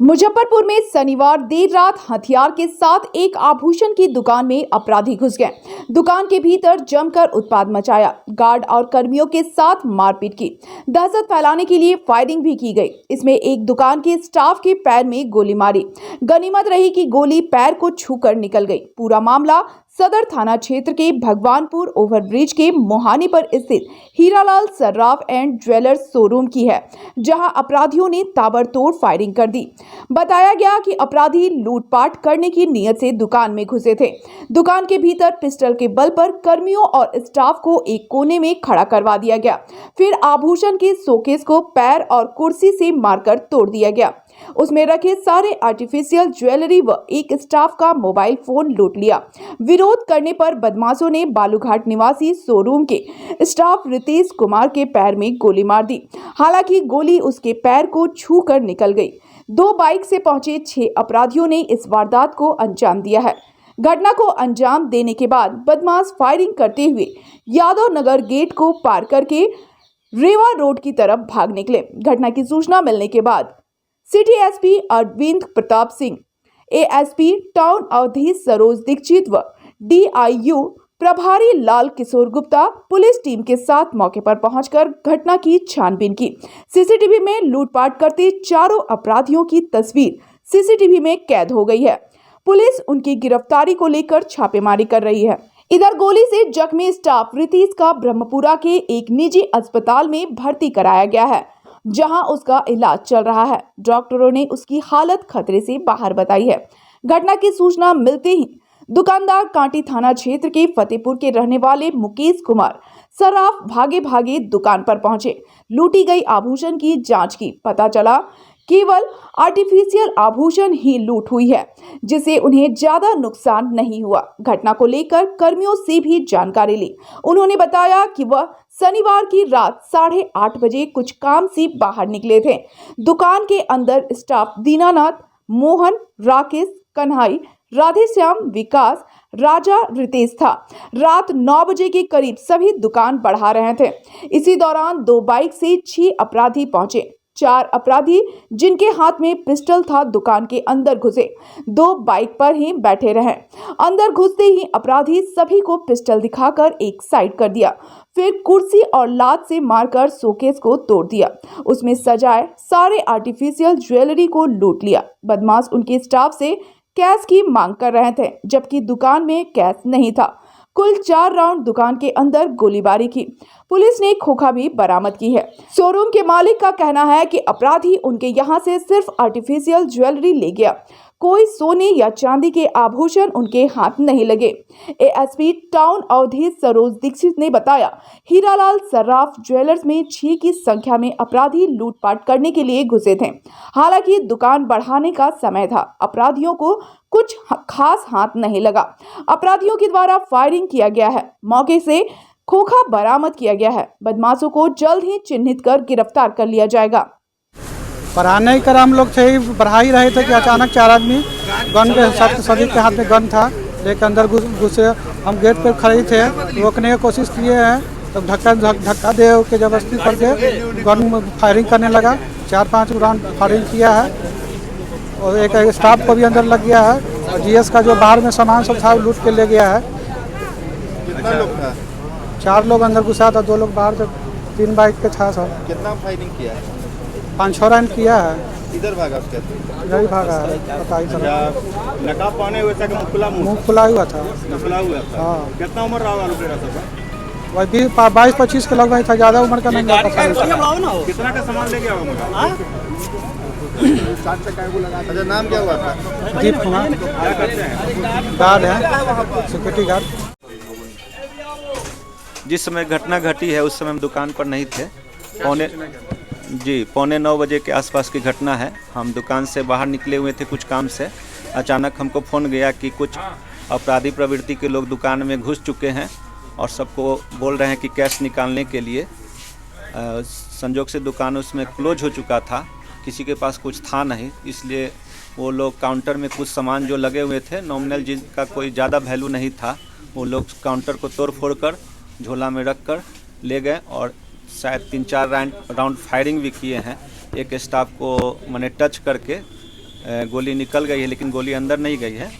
मुजफ्फरपुर में शनिवार देर रात हथियार के साथ एक आभूषण की दुकान में अपराधी घुस गए। दुकान के भीतर जमकर उत्पात मचाया, गार्ड और कर्मियों के साथ मारपीट की, दहशत फैलाने के लिए फायरिंग भी की गई। इसमें एक दुकान के स्टाफ के पैर में गोली मारी। गनीमत रही कि गोली पैर को छूकर निकल गई। पूरा मामला सदर थाना क्षेत्र के भगवानपुर ओवरब्रिज के मोहानी पर स्थित Hiralal Sarraf and jewellers showroom की है, जहां अपराधियों ने ताबड़तोड़ फायरिंग कर दी। बताया गया कि अपराधी लूटपाट करने की नीयत से दुकान में घुसे थे। दुकान के भीतर पिस्टल के बल पर कर्मियों और स्टाफ को एक कोने में खड़ा करवा दिया गया। फिर आभूषण के शोकेस को पैर और कुर्सी से मारकर तोड़ दिया गया। उसमें रखे सारे आर्टिफिशियल ज्वेलरी व एक स्टाफ का मोबाइल फोन लूट लिया। विरोध करने पर बदमाशों ने बालूघाट निवासी शोरूम के स्टाफ रितेश कुमार के पैर में गोली मार दी। हालांकि गोली उसके पैर को छूकर निकल गई। 2 बाइक से पहुंचे 6 अपराधियों ने इस वारदात को अंजाम दिया है। घटना को अंजाम देने के बाद बदमाश फायरिंग करते हुए यादव नगर गेट को पार करके रेवा रोड की तरफ भाग निकले। घटना की सूचना मिलने के बाद city SP Arvind Pratap Singh, ASP town Awadhesh Saroj Dikshit व डीआईयू प्रभारी लाल किशोर गुप्ता पुलिस टीम के साथ मौके पर पहुंचकर घटना की छानबीन की। सीसीटीवी में लूटपाट करते चारों अपराधियों की तस्वीर सीसीटीवी में कैद हो गई है। पुलिस उनकी गिरफ्तारी को लेकर छापेमारी कर रही है। इधर गोली से जख्मी स्टाफ रितेश का ब्रह्मपुरा के एक निजी अस्पताल में भर्ती कराया गया है, जहां उसका इलाज चल रहा है। डॉक्टरों ने उसकी हालत खतरे से बाहर बताई है। घटना की सूचना मिलते ही दुकानदार कांटी थाना क्षेत्र के फतेहपुर के रहने वाले मुकेश कुमार सर्राफ भागे भागे दुकान पर पहुंचे। लूटी गई आभूषण की जांच की। पता चला केवल आर्टिफिशियल आभूषण ही लूट हुई है, जिससे उन्हें ज्यादा नुकसान नहीं हुआ। घटना को लेकर कर्मियों से भी जानकारी ली। उन्होंने बताया कि वह शनिवार की रात 8:30 बजे कुछ काम से बाहर निकले थे। दुकान के अंदर स्टाफ दीनानाथ, मोहन, राकेश, कन्हाई, राधेश्याम, विकास, राजा, रितेश था। रात 9 बजे के करीब सभी दुकान बढ़ा रहे थे। इसी दौरान 2 बाइक से 6 अपराधी पहुंचे। 4 अपराधी जिनके हाथ में पिस्टल था दुकान के अंदर घुसे। 2 बाइक पर ही बैठे रहे। अंदर घुसते ही अपराधी सभी को पिस्टल दिखाकर एक साइड कर दिया। फिर कुर्सी और लात से मारकर शोकेस को तोड़ दिया। उसमें सजाए सारे आर्टिफिशियल ज्वेलरी को लूट लिया। बदमाश उनके स्टाफ से कैश की मांग कर रहे थे, जबकि दुकान में कैश नहीं था। कुल 4 राउंड दुकान के अंदर गोलीबारी की। पुलिस ने खोखा भी बरामद की है। शोरूम के मालिक का कहना है कि अपराधी उनके यहां से सिर्फ आर्टिफिशियल ज्वेलरी ले गया। कोई सोने या चांदी के आभूषण उनके हाथ नहीं लगे। एएसपी टाउन अवधेश सरोज दीक्षित ने बताया, हीरालाल सर्राफ ज्वेलर्स में 6 की संख्या में अपराधी लूटपाट करने के लिए घुसे थे। हालांकि दुकान बढ़ाने का समय था। अपराधियों को कुछ खास हाथ नहीं लगा। अपराधियों के द्वारा फायरिंग किया गया है। मौके से खोखा बरामद किया गया है। बदमाशों को जल्द ही चिन्हित कर गिरफ्तार कर लिया जाएगा। बढ़ाने ही कर हम लोग थे, बढ़ा ही रहे थे कि अचानक 4 आदमी गन के साथ, सभी के हाथ में गन था, लेकर अंदर घुसे। हम गेट पर खड़े थे, रोकने की कोशिश किए हैं, तो धक्का दे के जबरदस्ती करके गन फायरिंग करने लगा। 4-5 राउंड फायरिंग किया है और एक स्टाफ को भी अंदर लग गया है। और जीएस का जो बाहर में सामान सब था लूट के ले गया है। कितना लोग था? 4 लोग अंदर घुसा था, 2 लोग बाहर से। 3 बाइक के था सब। कितना फायरिंग किया है? 5-6 राउंड किया है। इधर भागा उसके? इधर ही भागा है। नकाब पहने हुए था कि मुँह खुला हुआ था। खुला हुआ था। हाँ। कितना उम्र रहा वालों सबका? वही 22-25 के लगभग था, ज़्यादा उम्र का नहीं था। कितना का सामान ले गया होगा? अच्छा, नाम क्या हुआ था? दीप कुमार। क्या करते हैं? गार्ड है, सिक्योरिटी गार्ड। जिस समय घटना घटी है उस समय हम दुकान पर नहीं थे। पौने 9 बजे के आसपास की घटना है। हम दुकान से बाहर निकले हुए थे कुछ काम से। अचानक हमको फ़ोन गया कि कुछ अपराधी प्रवृत्ति के लोग दुकान में घुस चुके हैं और सबको बोल रहे हैं कि कैश निकालने के लिए। संजोग से दुकान उसमें क्लोज हो चुका था, किसी के पास कुछ था नहीं, इसलिए वो लोग काउंटर में कुछ सामान जो लगे हुए थे नॉमिनल जिनका कोई ज़्यादा वैल्यू नहीं था, वो लोग काउंटर को तोड़ फोड़ कर झोला में रख कर ले गए और शायद 3-4 राउंड फायरिंग भी किए हैं। एक स्टाफ को मैंने टच करके गोली निकल गई है, लेकिन गोली अंदर नहीं गई है,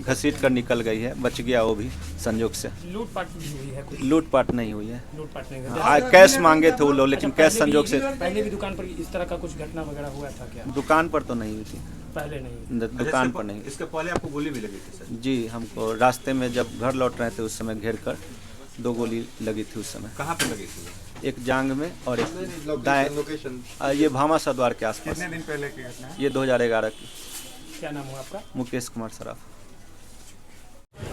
घसीट कर निकल गई है, बच गया वो भी संजोग से। लूटपाट भी हुई है कुछ? लूटपाट नहीं हुई है। लूटपाट नहीं कैश मांगे थे वो लोग, लेकिन कैश संजोग से। पहले भी दुकान पर इस तरह का कुछ घटना वगैरह हुआ था क्या? दुकान पर तो नहीं हुई थी, पहले नहीं। दुकान पर नहीं। इसके पहले आपको गोली भी लगी थी सर? जी, हमको रास्ते में जब घर लौट रहे थे उस समय घेर कर 2 गोली लगी थी उस समय। कहाँ पे लगी थी? एक जांग में और एक दाएं। लोकेशन ये भामासा द्वार के आसपास। कितने दिन पहले की घटना है? ये 2011 की। क्या नाम हुआ आपका? मुकेश कुमार सराफ।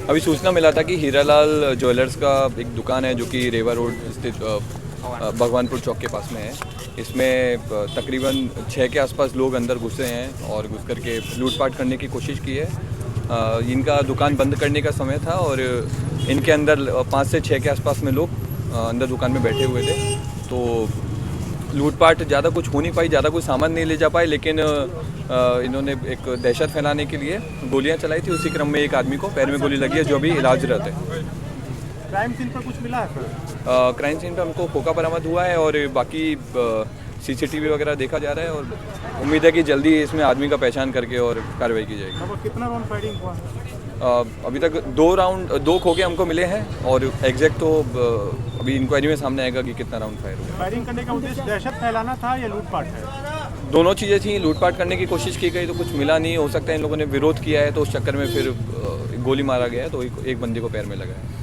अभी सूचना मिला था कि हीरालाल ज्वेलर्स का एक दुकान है जो कि रेवा रोड स्थित भगवानपुर चौक के पास में है। इसमें तकरीबन 6 के आसपास लोग अंदर घुसे हैं और घुस करके लूटपाट करने की कोशिश की है। इनका दुकान बंद करने का समय था और इनके अंदर 5 से 6 के आसपास में लोग अंदर दुकान में बैठे हुए थे। तो लूटपाट ज़्यादा कुछ हो नहीं पाई, ज़्यादा कुछ सामान नहीं ले जा पाए, लेकिन इन्होंने एक दहशत फैलाने के लिए गोलियां चलाई थी। उसी क्रम में एक आदमी को पैर में गोली लगी है जो अभी इलाजरत है। क्राइम सीन पर कुछ मिला है सर? क्राइम सीन पर हमको खोखा बरामद हुआ है और बाकी CCTV वगैरह देखा जा रहा है और उम्मीद है कि जल्दी इसमें आदमी का पहचान करके और कार्रवाई की जाएगी। अब कितना राउंड फायरिंग हुआ है? अभी तक 2 खोखे हमको मिले हैं और एग्जैक्ट तो अभी इंक्वायरी में सामने आएगा कि कितना राउंड फायर हुआ। फायरिंग करने का उद्देश्य दहशत फैलाना था या लूटपाट है? दोनों चीज़ें थी। लूटपाट करने की कोशिश की गई तो कुछ मिला नहीं, हो सकता है इन लोगों ने विरोध किया है तो उस चक्कर में फिर गोली मारा गया है तो एक बंदे को पैर में लगा है।